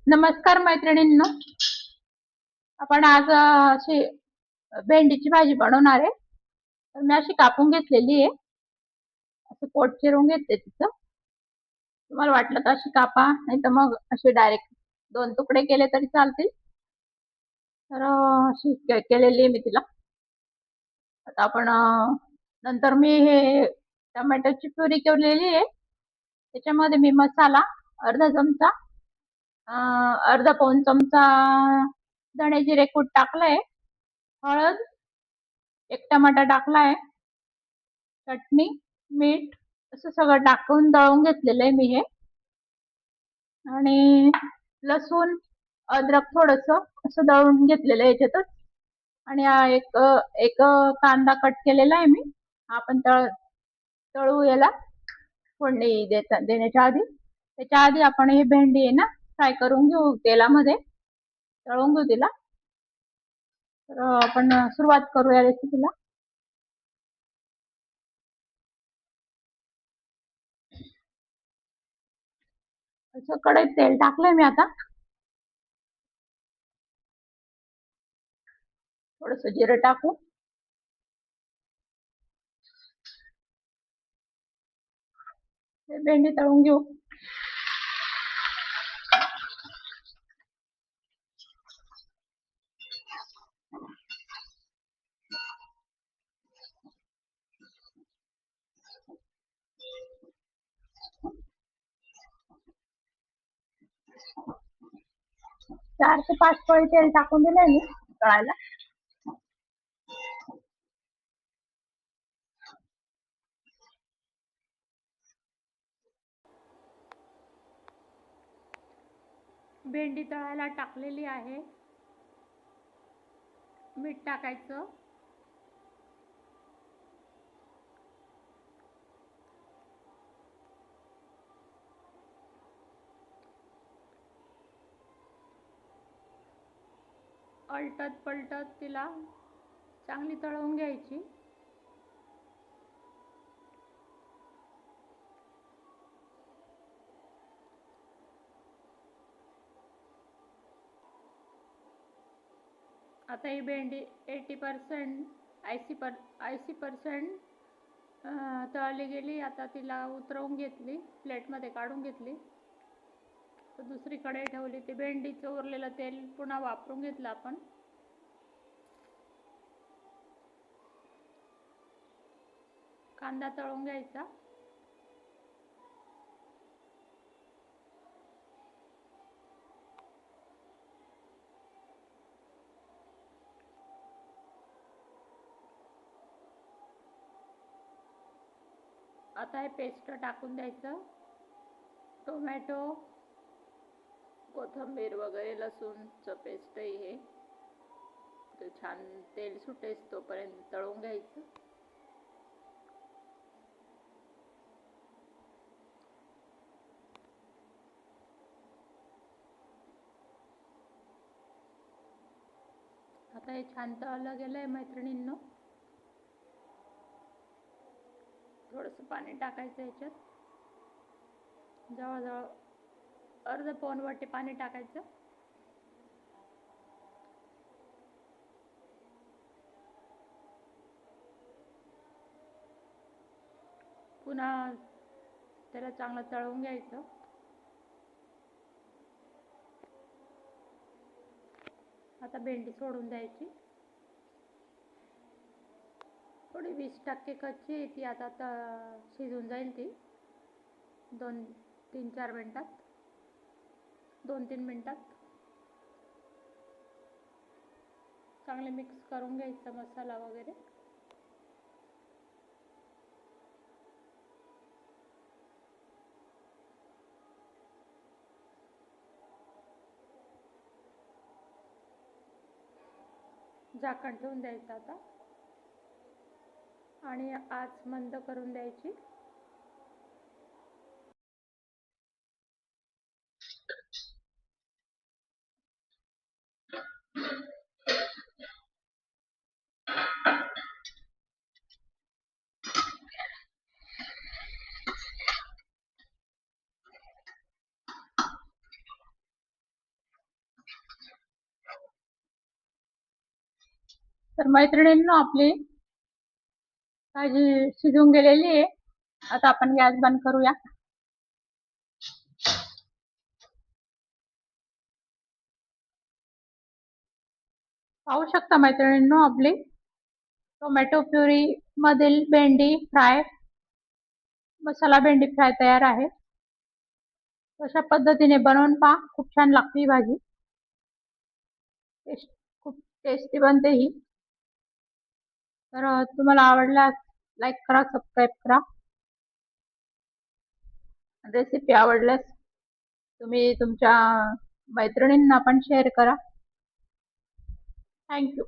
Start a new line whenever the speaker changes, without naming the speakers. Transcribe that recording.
नमस्कार मैत्रिणींनो. आपण आज अशी भेंडीची भाजी बनवणार आहे. तर मी अशी कापून घेतलेली आहे. असं पोट चिरून घेतले तिचं. तुम्हाला वाटलं तर अशी कापा, नाही तर मग असे डायरेक्ट 2 तुकडे केले तरी चालतील. तर अशी केलेली आहे मी तिला. आता आपण नंतर मी हे टोमॅटोची प्युरी केलेली आहे. त्याच्यामध्ये मी मसाला अर्धा चमचा, अर्धा पाऊण चमचा धणे जिरे कूट टाकलंय. हळद, 1 टमाटा टाकलाय. चटणी, मीठ असं सगळं टाकून दळून घेतलेलं आहे मी हे. आणि लसूण, अद्रक थोडंसं असं दळून घेतलेलं आहे याच्यातच. आणि एक एक कांदा कट केलेला आहे मी. आपण तळू याला फोडणी देण्याच्या आधी. त्याच्या आधी आपण ही भेंडी आहे ना फ्राय करून घेऊ तेलामध्ये, तळून घेऊ तिला. तर आपण सुरुवात करूया रेसिपीला. असं कढईत तेल टाकलंय मी आता. थोडंसं जिरं टाकू. भेंडी तळून घेऊ. चार ते पाच पळी तेल टाकून दिलंय मी तळायला. भेंडी तळायला टाकलेली आहे. मीठ टाकायचं. अलटत पलटत तिला चांगली तळवून घ्यायची. आता ही भेंडी 80% 80% तळली गेली. आता तिला उतरवून घेतली, प्लेटमध्ये काढून घेतली. तर दुसरी कढई ठेवली. ते भेंडीचं उरलेलं तेल पुन्हा वापरून घेतलं आपण. कांदा तळून घ्यायचा. आता हे पेस्ट टाकून द्यायचं. टोमॅटो, कोथिंबीर वगैरे, लसूणचं पेस्ट आहे हे. ते छान तेल सुटेस तोपर्यंत तळून घ्यायचं. आता हे छान तळलं गेलंय मैत्रिणींनो. थोडंसं पाणी टाकायचं याच्यात. जवळजवळ अर्धा पाऊण वाटी पाणी टाकायचं. पुन्हा त्याला चांगलं तळून घ्यायचं. आता भेंडी सोडून द्यायची. थोडी 20% कच्ची ती आता शिजून जाईल ती 2-3-4 मिनिटात, 2-3 मिनिटात. चांगले मिक्स करून घ्यायचं मसाला वगैरे. झाकण ठेवून द्यायचं आता आणि आच मंद करून द्यायची. तर मैत्रिणींनो, आपली भाजी शिजून गेलेली आहे. आता आपण गॅस बंद करूया. पाहू शकता मैत्रिणींनो, आपली टोमॅटो प्युरी मधील भेंडी फ्राय, मसाला भेंडी फ्राय तयार आहे. अशा पद्धतीने बनवून पहा, खूप छान लागते ही भाजी. खूप टेस्टी बनते ही. तर तुम्हाला आवडल्यास लाईक करा, सबस्क्राईब करा. रेसिपी आवडल्यास तुम्ही तुमच्या मैत्रिणींना पण शेअर करा. थँक्यू.